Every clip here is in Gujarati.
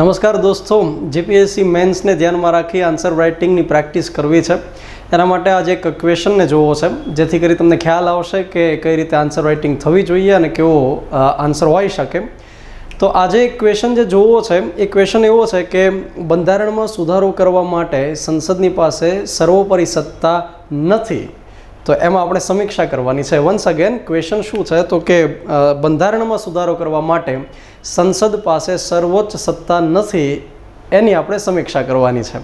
નમસ્કાર દોસ્તો, જીપીએસસી મેન્સને ધ્યાનમાં રાખી આન્સર રાઇટિંગની પ્રેક્ટિસ કરવી છે. એના માટે આજે એક ક્વેશ્ચનને જોવો છે, જેથી કરી તમને ખ્યાલ આવશે કે કઈ રીતે આન્સર રાઇટિંગ થવી જોઈએ અને કેવો આન્સર હોઈ શકે. તો આજે એક ક્વેશ્ચન જે જોવો છે એ ક્વેશ્ચન એવો છે કે બંધારણમાં સુધારો કરવા માટે સંસદની પાસે સર્વોપરી સત્તા નથી. તો એમાં આપણે સમીક્ષા કરવાની છે. વન્સ અગેન ક્વેશ્ચન શું છે તો કે બંધારણમાં સુધારો કરવા માટે સંસદ પાસે સર્વોચ્ચ સત્તા નથી, એની આપણે સમીક્ષા કરવાની છે.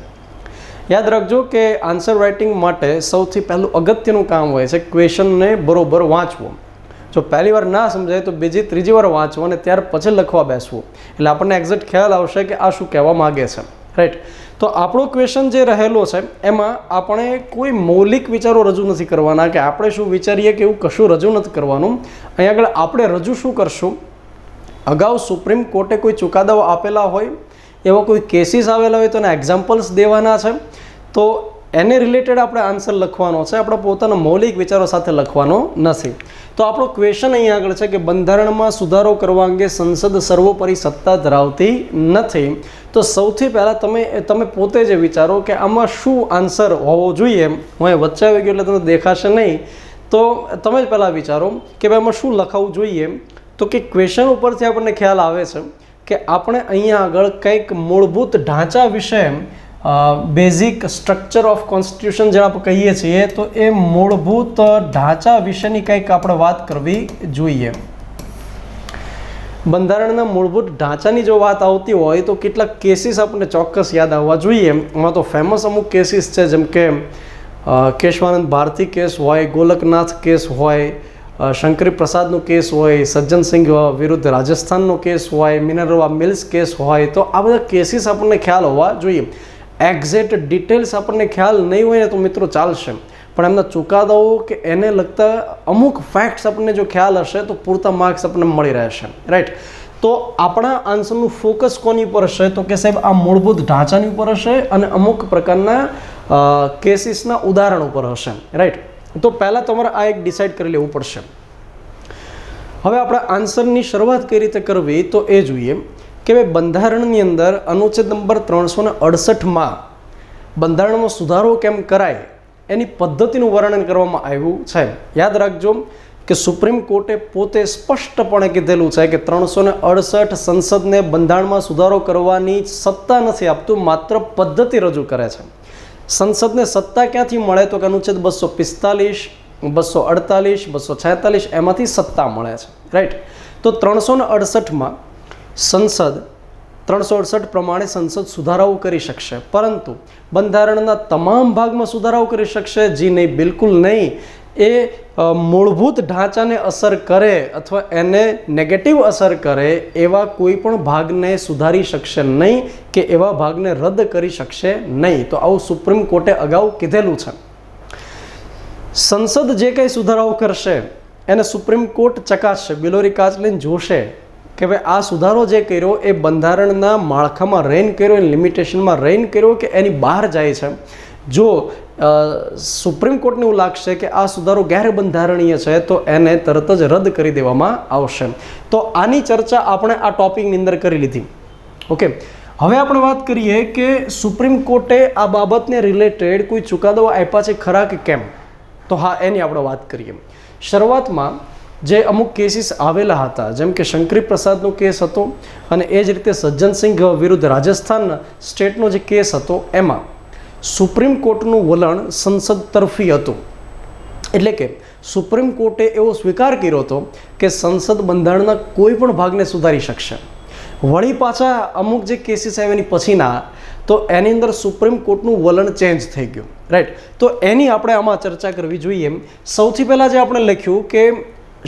યાદ રાખજો કે આન્સર રાઇટિંગ માટે સૌથી પહેલું અગત્યનું કામ હોય છે ક્વેશ્ચનને બરોબર વાંચવું. જો પહેલી વાર ના સમજાય તો બીજી ત્રીજી વાર વાંચવું અને ત્યાર પછી લખવા બેસવું, એટલે આપણને એક્ઝેક્ટ ખ્યાલ આવશે કે આ શું કહેવા માગે છે. રાઈટ. તો આપણો ક્વેશ્ચન જે રહેલો છે એમાં આપણે કોઈ મૌલિક વિચારો રજૂ નથી કરવાના કે આપણે શું વિચારીએ કે એવું કશું રજૂ નથી કરવાનું. અહીં આગળ આપણે રજૂ શું કરશું, અગાઉ સુપ્રીમ કોર્ટે કોઈ ચુકાદાઓ આપેલા હોય, એવા કોઈ કેસીસ આવેલા હોય તો એના એક્ઝામ્પલ્સ દેવાના છે. તો એને રિલેટેડ આપણે આન્સર લખવાનો છે, આપણા પોતાના મૌલિક વિચારો સાથે લખવાનો નથી. તો આપણો ક્વેશ્ચન અહીં આગળ છે કે બંધારણમાં સુધારો કરવા અંગે સંસદ સર્વોપરી સત્તા ધરાવતી નથી. તો સૌથી પહેલાં તમે પોતે જે વિચારો કે આમાં શું આન્સર હોવો જોઈએ. હું એ વચ્ચે આવી ગયો એટલે તમને દેખાશે નહીં, તો તમે જ પહેલાં વિચારો કે ભાઈ આમાં શું લખાવવું જોઈએ. તો કે ક્વેશ્ચન ઉપરથી આપણને ખ્યાલ આવે છે કે આપણે અહીંયા આગળ કંઈક મૂળભૂત ઢાંચા વિશે, બેઝિક સ્ટ્રક્ચર ઓફ કોન્સ્ટિટ્યુશન જે આપણે કહીએ છીએ, તો એ મૂળભૂત ઢાંચા વિશેની કંઈક આપણે વાત કરવી જોઈએ. બંધારણના મૂળભૂત ઢાંચાની જો વાત આવતી હોય તો કેટલાક કેસીસ આપણને ચોક્કસ યાદ આવવા જોઈએ. એમાં તો ફેમસ અમુક કેસીસ છે, જેમ કે કેશવાનંદ ભારતી કેસ હોય, ગોલકનાથ કેસ હોય, શંકરી પ્રસાદનો કેસ હોય, સજ્જન સિંઘ વિરુદ્ધ રાજસ્થાનનો કેસ હોય, મિનર્વા મિલ્સ કેસ હોય. તો આ બધા કેસીસ આપણને ખ્યાલ હોવા જોઈએ. એક્ઝેક્ટ ડિટેલ્સ આપણને ખ્યાલ નહીં હોય ને તો મિત્રો ચાલશે, પણ એમના ચુકાદાઓ કે એને લગતા અમુક ફેક્ટ્સ આપણને જો ખ્યાલ હશે તો પૂરતા માર્ક્સ આપણને મળી રહેશે. રાઈટ. તો આપણા આન્સરનું ફોકસ કોની ઉપર હશે તો કે સાહેબ આ મૂળભૂત ઢાંચાની ઉપર હશે અને અમુક પ્રકારના કેસીસના ઉદાહરણ ઉપર હશે. રાઈટ. તો પહેલાં તમારે આ એક ડિસાઇડ કરી લેવું પડશે. હવે આપણે આન્સરની શરૂઆત કઈ રીતે કરવી તો એ જોઈએ કે ભાઈ બંધારણની અંદર અનુચ્છેદ નંબર 368માં બંધારણમાં સુધારો કેમ કરાય એની પદ્ધતિનું વર્ણન કરવામાં આવ્યું છે. યાદ રાખજો કે સુપ્રીમ કોર્ટે પોતે સ્પષ્ટપણે કીધેલું છે કે 368 સંસદને બંધારણમાં સુધારો કરવાની સત્તા નથી આપતું, માત્ર પદ્ધતિ રજૂ કરે છે. સંસદને સત્તા ક્યાંથી મળે તો કે અનુચ્છેદ 245, 248, 246 એમાંથી સત્તા મળે છે. રાઈટ. તો 368માં સંસદ 368 પ્રમાણે સંસદ સુધારાઓ કરી શકશે, પરંતુ બંધારણના તમામ ભાગમાં સુધારાઓ કરી શકશે જી નહીં, બિલકુલ નહીં. એ મૂળભૂત ઢાંચાને અસર કરે અથવા એને નેગેટિવ અસર કરે એવા કોઈ પણ ભાગને સુધારી શકશે નહીં કે એવા ભાગને રદ કરી શકશે નહીં. તો આવું સુપ્રીમ કોર્ટે અગાઉ કીધેલું છે. સંસદ જે કંઈ સુધારાઓ કરશે એને સુપ્રીમ કોર્ટ ચકાસશે, બિલોરી કાચ લઈને જોશે કે ભાઈ આ સુધારો જે કર્યો એ બંધારણના માળખામાં રહીને કર્યો, એની લિમિટેશનમાં રહીને કર્યો કે એની બહાર જાય છે. જો સુપ્રીમ કોર્ટને એવું લાગશે કે આ સુધારો ગેરબંધારણીય છે તો એને તરત જ રદ કરી દેવામાં આવશે. તો આની ચર્ચા આપણે આ ટોપિકની અંદર કરી લીધી. ઓકે. હવે આપણે વાત કરીએ કે સુપ્રીમ કોર્ટે આ બાબતને રિલેટેડ કોઈ ચુકાદાઓ આપ્યા છે ખરા કે કેમ. તો હા, એની આપણે વાત કરીએ. શરૂઆતમાં જે અમુક કેસીસ આવેલા હતા, જેમ કે શંકરી પ્રસાદનો કેસ હતો અને એ જ રીતે સજ્જન સિંઘ વિરુદ્ધ રાજસ્થાન સ્ટેટનો જે કેસ હતો, એમાં સુપ્રીમ કોર્ટનું વલણ સંસદ તરફી હતું. એટલે કે સુપ્રીમ કોર્ટે એવો સ્વીકાર કર્યો હતો કે સંસદ બંધારણના કોઈ પણ ભાગને સુધારી શકશે. વળી પાછા અમુક જે કેસીસ આવ્યા એની પછીના, તો એની અંદર સુપ્રીમ કોર્ટનું વલણ ચેન્જ થઈ ગયું. રાઈટ. તો એની આપણે આમાં ચર્ચા કરવી જોઈએ. સૌથી પહેલાં જે આપણે લખ્યું કે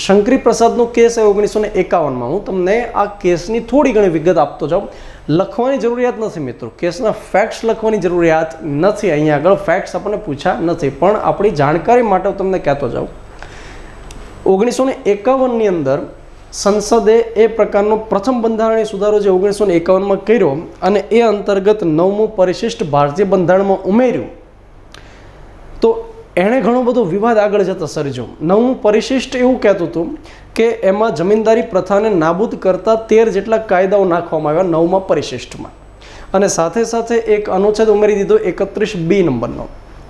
શંકરી પ્રસાદનો કેસ એ 1951માં, હું તમને આ કેસની થોડી ઘણી વિગત આપતો જાઉં. લખવાની જરૂરિયાત નથી મિત્રો, કેસના ફેક્ટ્સ લખવાની જરૂરિયાત નથી. અહીંયા આગળ ફેક્ટ્સ આપણને પૂછ્યા નથી, પણ આપણી જાણકારી માટે હું તમને કહેતો જાઉં. 1951ની અંદર સંસદે એ પ્રકારનો પ્રથમ બંધારણીય સુધારો જે 1951માં કર્યો અને એ અંતર્ગત 9મું પરિશિષ્ટ ભારતીય બંધારણમાં ઉમેર્યું. તો એણે ઘણો બધો વિવાદ આગળ જતા સર્જ્યો. 9મું પરિશિષ્ટ એવું કહેતું હતું કે એમાં જમીનદારી પ્રથાને નાબૂદ કરતા 13 જેટલા કાયદાઓ નાખવામાં આવ્યા 9મા પરિશિષ્ટમાં. અને સાથે સાથે એક અનુચ્છેદ ઉમેરી દીધો 31B નંબરનો.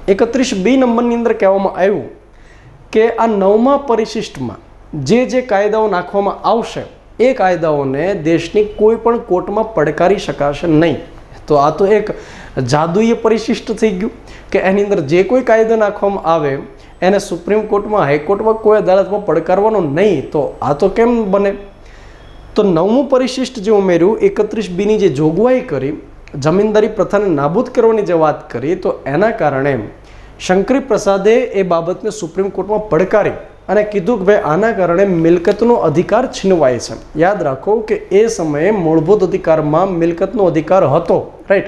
31B નંબરની અંદર કહેવામાં આવ્યું કે આ 9મા પરિશિષ્ટમાં જે કાયદાઓ નાખવામાં આવશે એ કાયદાઓને દેશની કોઈ પણ કોર્ટમાં પડકારી શકાશે નહીં. તો આ તો એક જાદુઈ પરિશિષ્ટ થઈ ગયું કે એની અંદર જે કોઈ કાયદો નાખવામાં આવે એને સુપ્રીમ કોર્ટમાં, હાઈકોર્ટમાં કોઈ અદાલતમાં પડકારવાનો નહીં. તો આ તો કેમ બને? તો 9મું પરિશિષ્ટ જે ઉમેર્યું, 31Bની જે જોગવાઈ કરી, જમીનદારી પ્રથાને નાબૂદ કરવાની જે વાત કરી, તો એના કારણે શંકરી પ્રસાદે એ બાબતને સુપ્રીમ કોર્ટમાં પડકારી અને કીધું કે ભાઈ આના કારણે મિલકતનો અધિકાર છીનવાય છે. યાદ રાખો કે એ સમયે મૂળભૂત અધિકારમાં મિલકતનો અધિકાર હતો, રાઈટ?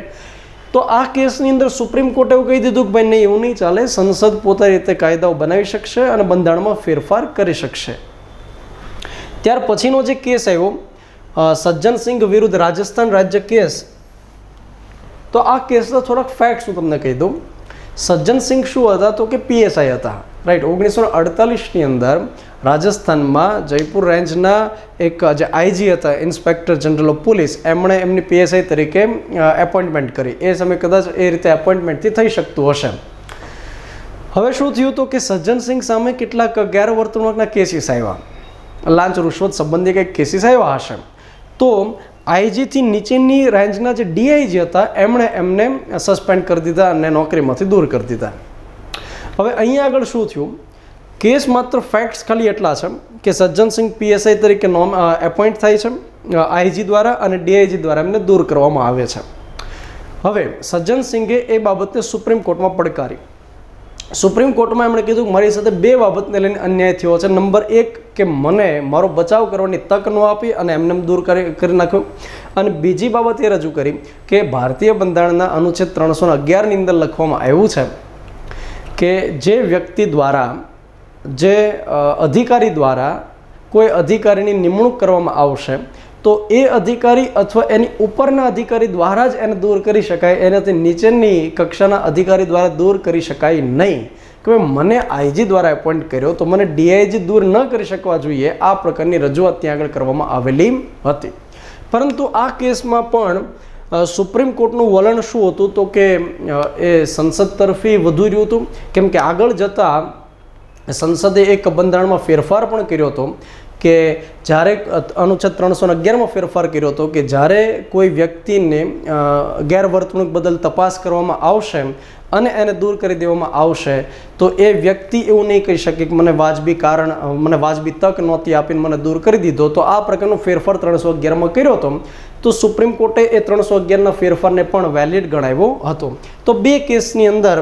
તો આ કેસની અંદર સુપ્રીમ કોર્ટે એવું કહી દીધું કે ભાઈ નહીં, એવું નહીં ચાલે, સંસદ પોતાની રીતે કાયદાઓ બનાવી શકશે અને બંધારણમાં ફેરફાર કરી શકશે. ત્યાર પછીનો જે કેસ આવ્યો સજ્જનસિંઘ વિરુદ્ધ રાજસ્થાન રાજ્ય કેસ, તો આ કેસના થોડાક ફેક્ટ્સ હું તમને કહી દઉં. સજ્જનસિંઘ શું હતા? તો કે પીએસઆઈ હતા, રાઈટ? 1948ની અંદર રાજસ્થાનમાં જયપુર રેન્જના એક જે આઈજી હતા, ઇન્સ્પેક્ટર જનરલ ઓફ પોલીસ, એમણે એમની પીએસઆઈ તરીકે એપોઇન્ટમેન્ટ કરી. એ સમયે કદાચ એ રીતે એપોઇન્ટમેન્ટથી થઈ શકતું હશે. હવે શું થયું તો કે સજ્જનસિંઘ સામે કેટલાક ગેરવર્તણૂકના કેસીસ આવ્યા, લાંચ રૂશ્વત સંબંધી કંઈક કેસીસ આવ્યા હશે. તો આઈજીથી નીચેની રેન્જના જે ડીઆઈજી હતા એમણે એમને સસ્પેન્ડ કરી દીધા અને નોકરીમાંથી દૂર કરી દીધા. હવે અહીંયા આગળ શું થયું? કેસ માત્ર ફેક્ટ્સ ખાલી એટલા છે કે સજ્જનસિંઘ પીએસઆઈ તરીકે એપોઇન્ટ થાય છે આઈજી દ્વારા અને ડીઆઈજી દ્વારા એમને દૂર કરવામાં આવે છે. હવે સજ્જનસિંઘે એ બાબતને સુપ્રીમ કોર્ટમાં પડકારી. સુપ્રીમ કોર્ટમાં એમણે કીધું કે મારી સાથે બે બાબતને લઈને અન્યાય થયો છે. નંબર 1 કે મને મારો બચાવ કરવાની તક ન આપી અને એમને દૂર કરી નાખ્યો. અને બીજી બાબત એ રજૂ કરી કે ભારતીય બંધારણના અનુચ્છેદ 311ની અંદર લખવામાં આવ્યું છે કે જે વ્યક્તિ દ્વારા, જે અધિકારી દ્વારા કોઈ અધિકારીની નિમણૂક કરવામાં આવશે તો એ અધિકારી અથવા એની ઉપરના અધિકારી દ્વારા જ એને દૂર કરી શકાય, એનાથી નીચેની કક્ષાના અધિકારી દ્વારા દૂર કરી શકાય નહીં. કે મને આઈજી દ્વારા એપોઇન્ટ કર્યો તો મને ડીઆઈજી દૂર ન કરી શકવા જોઈએ, આ પ્રકારની રજૂઆત ત્યાં આગળ કરવામાં આવેલી હતી. પરંતુ આ કેસમાં પણ સુપ્રીમ કોર્ટનું વલણ શું હતું તો કે એ સંસદ તરફી વધુ રહ્યું હતું, કેમ કે આગળ જતાં સંસદે એક બંધારણમાં ફેરફાર પણ કર્યો હતો કે જ્યારે અનુચ્છેદ 311માં ફેરફાર કર્યો હતો કે જ્યારે કોઈ વ્યક્તિને ગેરવર્તણૂક બદલ તપાસ કરવામાં આવશે અને એને દૂર કરી દેવામાં આવશે તો એ વ્યક્તિ એવું નહીં કહી શકે કે મને વાજબી કારણ, મને વાજબી તક નહોતી આપીને મને દૂર કરી દીધો. તો આ પ્રકારનો ફેરફાર 311માં કર્યો હતો. તો સુપ્રીમ કોર્ટે એ 311ના ફેરફારને પણ વેલિડ ગણાવ્યો હતો. તો બે કેસની અંદર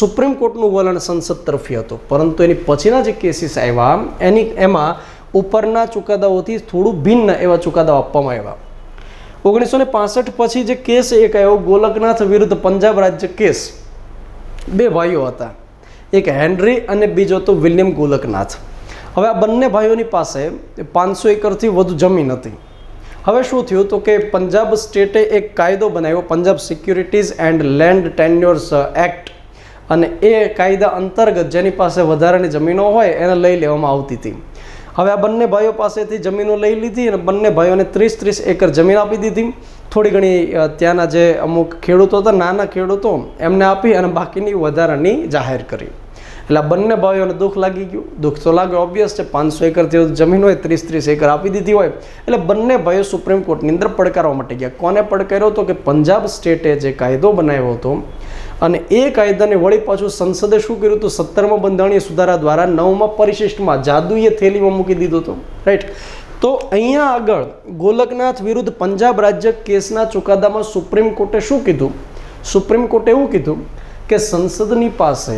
સુપ્રીમ કોર્ટનું વલણ સંસદ તરફી હતું, પરંતુ એની પછીના જે કેસીસ આવ્યા એમાં ઉપરના ચુકાદાઓથી થોડું ભિન્ન એવા ચુકાદાઓ આપવામાં આવ્યા. 1965 પછી જે કેસ એક આવ્યો ગોલકનાથ વિરુદ્ધ પંજાબ રાજ્ય કેસ, બે ભાઈઓ હતા, એક હેનરી અને બીજો તો વિલિયમ ગોલકનાથ. હવે આ બંને ભાઈઓની પાસે 500 એકરથી વધુ જમીન હતી. હવે શું થયું તો કે પંજાબ સ્ટેટે એક કાયદો બનાવ્યો, Punjab securities and land tenures act, અને એ કાયદા અંતર્ગત જેની પાસે વધારાની જમીનો હોય એને લઈ લેવામાં આવતી હતી. હવે આ બંને ભાઈઓ પાસેથી જમીનો લઈ લીધી અને બંને ભાઈઓને 30-30 એકર જમીન આપી દીધી. થોડી ઘણી ત્યાંના જે અમુક ખેડૂતો હતા, નાના ખેડૂતો, એમને આપી અને બાકીની વધારાની જાહેર કરી. એટલે આ બંને ભાઈઓને દુઃખ લાગી ગયું. દુઃખ તો લાગે, ઓબ્વિયસ છે, 500 એકરથી જમીન હોય, 30-30 એકર આપી દીધી હોય. એટલે બંને ભાઈઓ સુપ્રીમ કોર્ટની અંદર પડકારવા માટે ગયા. કોને પડકાર્યો તો કે પંજાબ સ્ટેટે જે કાયદો બનાવ્યો હતો અને એ કાયદાને વળી પાછું સંસદે શું કર્યું હતું, 17મા બંધારણીય સુધારા દ્વારા 9મા પરિશિષ્ટમાં જાદુઈએ થેલીમાં મૂકી દીધો હતો, રાઈટ? તો અહીંયા આગળ ગોલકનાથ વિરુદ્ધ પંજાબ રાજ્ય કેસના ચુકાદામાં સુપ્રીમ કોર્ટે શું કીધું? સુપ્રીમ કોર્ટે એવું કીધું કે સંસદની પાસે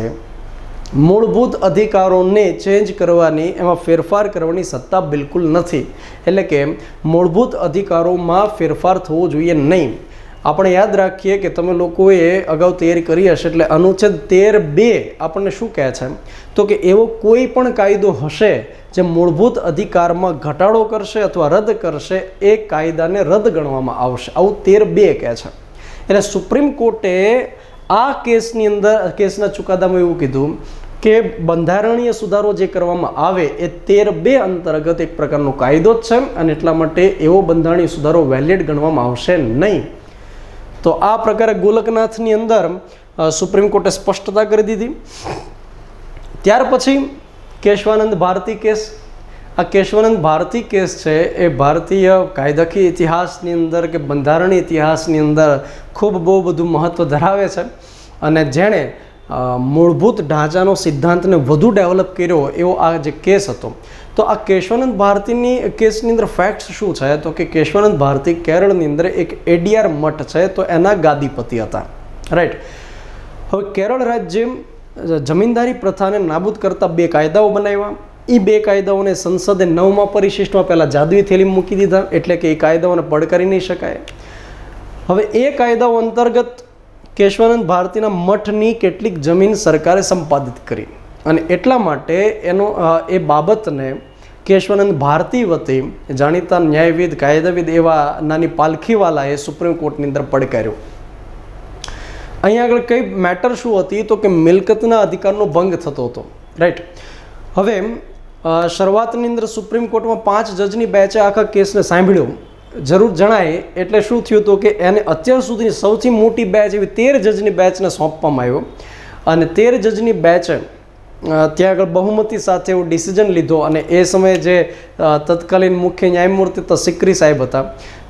મૂળભૂત અધિકારોને ચેન્જ કરવાની, એમાં ફેરફાર કરવાની સત્તા બિલકુલ નથી. એટલે કે મૂળભૂત અધિકારોમાં ફેરફાર થવો જોઈએ નહીં. આપણે યાદ રાખીએ કે તમે લોકોએ અગાઉ તૈયારી કરી હશે, એટલે અનુચ્છેદ 13(2) આપણને શું કહે છે તો કે એવો કોઈ પણ કાયદો હશે જે મૂળભૂત અધિકારમાં ઘટાડો કરશે અથવા રદ કરશે, એ કાયદાને રદ ગણવામાં આવશે. આવું 13(2) કહે છે. એટલે સુપ્રીમ કોર્ટે આ કેસની અંદર, કેસના ચુકાદામાં એવું કીધું કે બંધારણીય સુધારો જે કરવામાં આવે એ 13(2) અંતર્ગત એક પ્રકારનો કાયદો જ છે અને એટલા માટે એવો બંધારણીય સુધારો વેલિડ ગણવામાં આવશે નહીં. તો આ પ્રકારે ગોલકનાથની અંદર સુપ્રીમ કોર્ટે સ્પષ્ટતા કરી દીધી. ત્યાર પછી કેશવાનંદ ભારતી કેસ. આ કેશવાનંદ ભારતી કેસ છે એ ભારતીય કાયદાકીય ઇતિહાસની અંદર કે બંધારણીય ઇતિહાસની અંદર ખૂબ બહુ બધું મહત્ત્વ ધરાવે છે અને જેણે મૂળભૂત ઢાંચાનો સિદ્ધાંતને વધુ ડેવલપ કર્યો એવો આ જે કેસ હતો. તો આ કેશવાનંદ ભારતીની કેસની અંદર ફેક્ટ્સ શું છે તો કે કેશવાનંદ ભારતી કેરળની અંદર એક એડિયાર મઠ છે તો એના ગાદીપતિ હતા. રાઈટ. હવે કેરળ રાજ્ય જમીનદારી પ્રથાને નાબૂદ કરતા 2 કાયદાઓ બનાવ્યા. એ 2 કાયદાઓને સંસદે 9મા પરિશિષ્ટમાં પહેલાં જાદુઈ થેલી મૂકી દીધા, એટલે કે એ કાયદાઓને પડકારી નહીં શકાય. હવે એ કાયદાઓ અંતર્ગત કેશવાનંદ ભારતીના મઠની કેટલીક જમીન સરકારે સંપાદિત કરી અને એટલા માટે એ બાબતને કેશવાનંદ ભારતી વતી જાણીતા ન્યાયવિદ કાયદાવિદ એવા નાની પાલખીવાલાએ સુપ્રીમ કોર્ટની અંદર પડકાર્યો. અહીંયા આગળ કઈ મેટર શું હતી તો કે મિલકતના અધિકારનો ભંગ થતો હતો. રાઈટ. હવે શરૂઆતની અંદર સુપ્રીમ કોર્ટમાં 5 જજની બેચે આખા કેસને સાંભળ્યો. જરૂર જણાય એટલે શું થયું હતું કે એને અત્યાર સુધીની સૌથી મોટી બેચ એવી 13 જજની બેચને સોંપવામાં આવ્યો અને 13 જજની બેચે ત્યાં આગળ બહુમતી સાથે એવો ડિસિઝન લીધો અને એ સમયે જે તત્કાલીન મુખ્ય ન્યાયમૂર્તિ તો સિકરી સાહેબ હતા.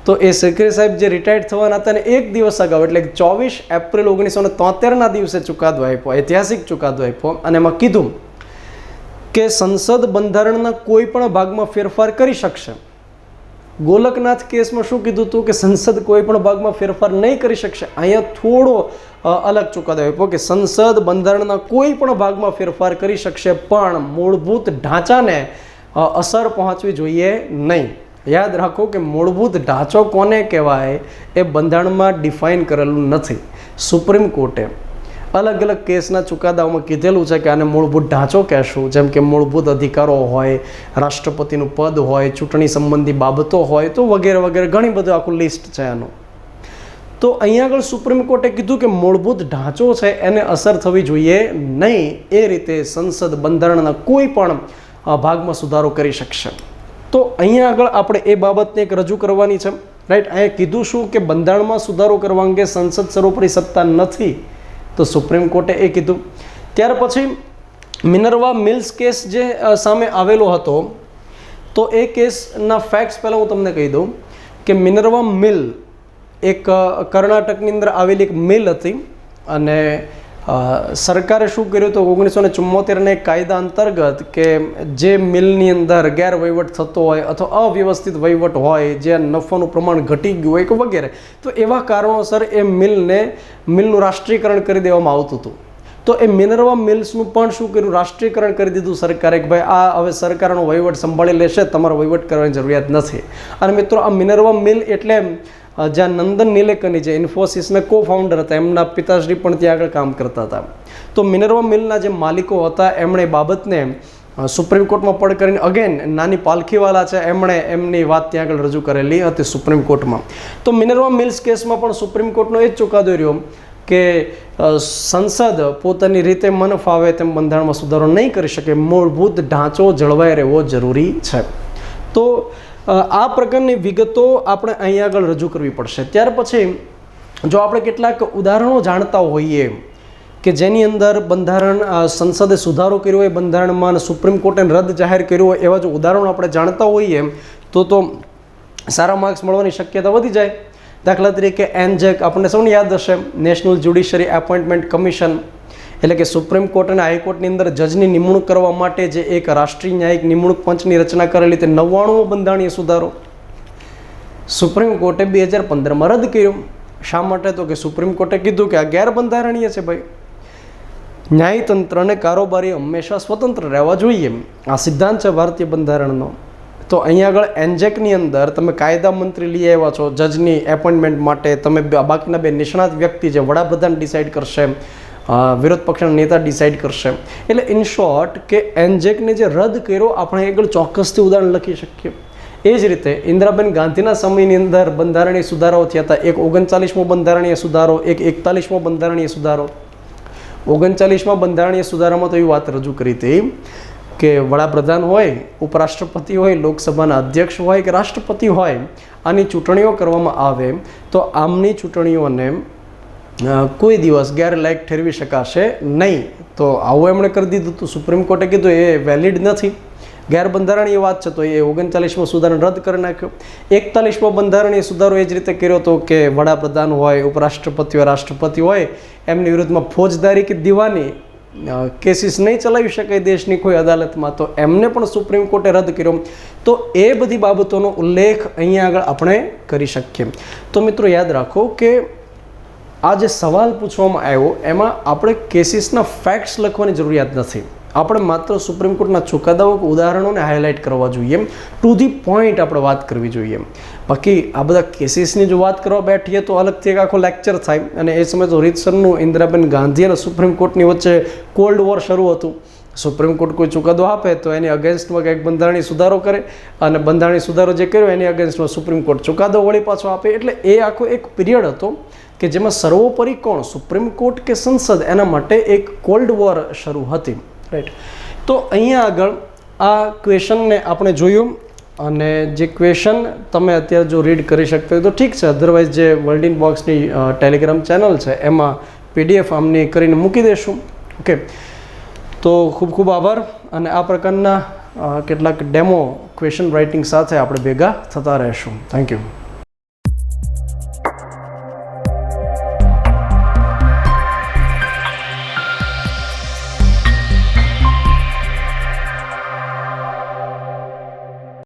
તો એ સિકરી સાહેબ જે રિટાયર્ડ થવાના હતા ને 1 દિવસ અગાઉ એટલે 24 એપ્રિલ 1973ના દિવસે ચુકાદો આપ્યો, ઐતિહાસિક ચુકાદો આપ્યો અને એમાં કીધું કે સંસદ બંધારણના કોઈ પણ ભાગમાં ફેરફાર કરી શકશે. ગોલકનાથ કેસમાં શું કીધું હતું કે સંસદ કોઈ પણ ભાગમાં ફેરફાર નહીં કરી શકશે. અહીંયા થોડો અલગ ચુકાદો આપ્યો કે સંસદ બંધારણના કોઈ પણ ભાગમાં ફેરફાર કરી શકશે પણ મૂળભૂત ઢાંચાને અસર પહોંચવી જોઈએ નહીં. યાદ રાખો કે મૂળભૂત ઢાંચો કોને કહેવાય એ બંધારણમાં ડિફાઇન કરેલું નથી. સુપ્રીમ કોર્ટે અલગ અલગ કેસના ચુકાદાઓમાં કીધેલું છે કે આને મૂળભૂત ઢાંચો કહેશું, જેમ કે મૂળભૂત અધિકારો હોય, રાષ્ટ્રપતિનું પદ હોય, ચૂંટણી સંબંધી બાબતો હોય તો વગેરે વગેરે ઘણી બધું આખું લિસ્ટ છે આનું. તો અહીંયા આગળ સુપ્રીમ કોર્ટે કીધું કે મૂળભૂત ઢાંચો છે એને અસર થવી જોઈએ નહીં, એ રીતે સંસદ બંધારણના કોઈ પણ ભાગમાં સુધારો કરી શકશે. તો અહીંયા આગળ આપણે એ બાબતને એક રજૂ કરવાની છે. રાઈટ. અહીંયા કીધું શું કે બંધારણમાં સુધારો કરવા અંગે સંસદ સર્વોપરી સત્તા નથી, તો સુપ્રીમ કોર્ટે એ કીધું. ત્યાર પછી મિનર્વા મિલ્સ કેસ જે સામે આવેલો હતો તો એ કેસના ફેક્ટ્સ પહેલાં હું તમને કહી દઉં કે મિનર્વા મિલ એક કર્ણાટકની અંદર આવેલી એક મિલ હતી અને સરકારે શું કર્યું તો 1974ના એક કાયદા અંતર્ગત કે જે મિલની અંદર ગેરવહીવટ થતો હોય અથવા અવ્યવસ્થિત વહીવટ હોય, જે નફાનું પ્રમાણ ઘટી ગયું હોય કે વગેરે, તો એવા કારણોસર એ મિલનું રાષ્ટ્રીયકરણ કરી દેવામાં આવતું હતું. તો એ મિનર્વા મિલ્સનું પણ શું કર્યું, રાષ્ટ્રીયકરણ કરી દીધું સરકારે કે ભાઈ આ હવે સરકારનો વહીવટ સંભાળી લેશે, તમારો વહીવટ કરવાની જરૂરિયાત નથી. અને મિત્રો આ મિનર્વા મિલ એટલે જ્યાં નંદન નીલેકની જે ઇન્ફોસિસના કો ફાઉન્ડર હતા એમના પિતાશ્રી પણ ત્યાં આગળ કામ કરતા હતા. તો મિનર્વા મિલના જે માલિકો હતા એમણે બાબતને સુપ્રીમ કોર્ટમાં પડકારીને અગેન નાની પાલખીવાલા છે એમણે એમની વાત ત્યાં આગળ રજૂ કરેલી હતી સુપ્રીમ કોર્ટમાં. તો મિનર્વા મિલ્સ કેસમાં પણ સુપ્રીમ કોર્ટનો એ જ ચુકાદો રહ્યો કે સંસદ પોતાની રીતે મન ફાવે તેમ બંધારણમાં સુધારો નહીં કરી શકે, મૂળભૂત ઢાંચો જળવાઈ રહેવો જરૂરી છે. તો આ પ્રકારની વિગતો આપણે અહીંયા આગળ રજૂ કરવી પડશે. ત્યાર પછી જો આપણે કેટલાક ઉદાહરણો જાણતા હોઈએ કે જેની અંદર બંધારણ સંસદે સુધારો કર્યો હોય બંધારણમાં અને સુપ્રીમ કોર્ટે રદ જાહેર કર્યો હોય એવા જો ઉદાહરણો આપણે જાણતા હોઈએ તો સારા માર્ક્સ મળવાની શક્યતા વધી જાય. દાખલા તરીકે એનજેક આપણને સૌને યાદ હશે, નેશનલ જ્યુડિશરી એપોઇન્ટમેન્ટ કમિશન, એટલે કે સુપ્રીમ કોર્ટ અને હાઈકોર્ટની અંદર જજની નિમણૂક કરવા માટે જે એક રાષ્ટ્રીય ન્યાયિક નિમણૂક પંચની રચના કરેલી તે 99મો બંધારણીય સુધારો સુપ્રીમ કોર્ટે 2015માં રદ કર્યો. શા માટે તો કે સુપ્રીમ કોર્ટે કીધું કે આ ગેરબંધારણીય છે. ભાઈ, ન્યાયતંત્ર અને કારોબારી હંમેશા સ્વતંત્ર રહેવા જોઈએ, આ સિદ્ધાંત છે ભારતીય બંધારણનો. તો અહીંયા આગળ એનજેકની અંદર તમે કાયદા મંત્રી લઈ આવ્યા છો જજની એપોઇન્ટમેન્ટ માટે, તમે બાકીના 2 નિષ્ણાત વ્યક્તિ જે વડાપ્રધાન ડિસાઇડ કરશે, વિરોધ પક્ષના નેતા ડિસાઇડ કરશે. એટલે ઇન શોર્ટ કે એનજેકને જે રદ કર્યો આપણે આગળ ચોક્કસથી ઉદાહરણ લખી શકીએ. એ જ રીતે ઇન્દિરાબેન ગાંધીના સમયની અંદર બંધારણીય સુધારાઓ થયા હતા. એક 39મો બંધારણીય સુધારો, એક 41મો બંધારણીય સુધારો. 39મા બંધારણીય સુધારામાં તો એવી વાત રજૂ કરી હતી કે વડાપ્રધાન હોય, ઉપરાષ્ટ્રપતિ હોય, લોકસભાના અધ્યક્ષ હોય કે રાષ્ટ્રપતિ હોય, આની ચૂંટણીઓ કરવામાં આવે તો આમની ચૂંટણીઓને કોઈ દિવસ ગેરલાયક ઠેરવી શકાશે નહીં. તો આવું એમણે કરી દીધું હતું. સુપ્રીમ કોર્ટે કીધું એ વેલિડ નથી, ગેરબંધારણીય વાત છે, તો એ 39માં સુધારાને રદ કરી નાખ્યો. 41માં બંધારણીય સુધારો એ જ રીતે કર્યો હતો કે વડાપ્રધાન હોય, ઉપરાષ્ટ્રપતિ હોય, રાષ્ટ્રપતિ હોય, એમની વિરુદ્ધમાં ફોજદારી કે દીવાની કેસીસ નહીં ચલાવી શકાય દેશની કોઈ અદાલતમાં, તો એમને પણ સુપ્રીમ કોર્ટે રદ કર્યો. તો એ બધી બાબતોનો ઉલ્લેખ અહીંયા આગળ આપણે કરી શકીએ. તો મિત્રો યાદ રાખો કે આ જે સવાલ પૂછવામાં આવ્યો એમાં આપણે કેસીસના ફેક્ટ્સ લખવાની જરૂરિયાત નથી. આપણે માત્ર સુપ્રીમ કોર્ટના ચુકાદાઓ કે ઉદાહરણોને હાઇલાઇટ કરવા જોઈએ, ટુ ધી પોઈન્ટ આપણે વાત કરવી જોઈએ. બાકી આ બધા કેસીસની જો વાત કરવા બેઠીએ તો અલગથી એક આખો લેક્ચર થાય. અને એ સમયે તો રીતસરનું ઇન્દિરાબેન ગાંધી અને સુપ્રીમ કોર્ટની વચ્ચે કોલ્ડ વોર શરૂ હતું. સુપ્રીમ કોર્ટ કોઈ ચુકાદો આપે તો એની અગેન્સ્ટમાં કંઈક બંધારણીય સુધારો કરે, અને બંધારણીય સુધારો જે કર્યો એની અગેન્સ્ટમાં સુપ્રીમ કોર્ટ ચુકાદો વળી પાછો આપે. એટલે એ આખો એક પિરિયડ હતો કે જેમાં સર્વોપરી કોણ, સુપ્રીમ કોર્ટ કે સંસદ, એના માટે એક કોલ્ડ વોર શરૂ હતી. રાઈટ. તો અહીંયા આગળ આ ક્વેશ્ચનને આપણે જોયું, અને જે ક્વેશ્ચન તમે અત્યારે જો રીડ કરી શકતા હોય તો ઠીક છે, અધરવાઇઝ જે વર્લ્ડ ઇન બોક્સની ટેલિગ્રામ ચેનલ છે એમાં PDF આમની કરીને મૂકી દઈશું. ઓકે, તો ખૂબ ખૂબ આભાર. અને આ પ્રકારના કેટલાક ડેમો ક્વેશ્ચન રાઇટિંગ સાથે આપણે ભેગા થતા રહીશું. Thank you.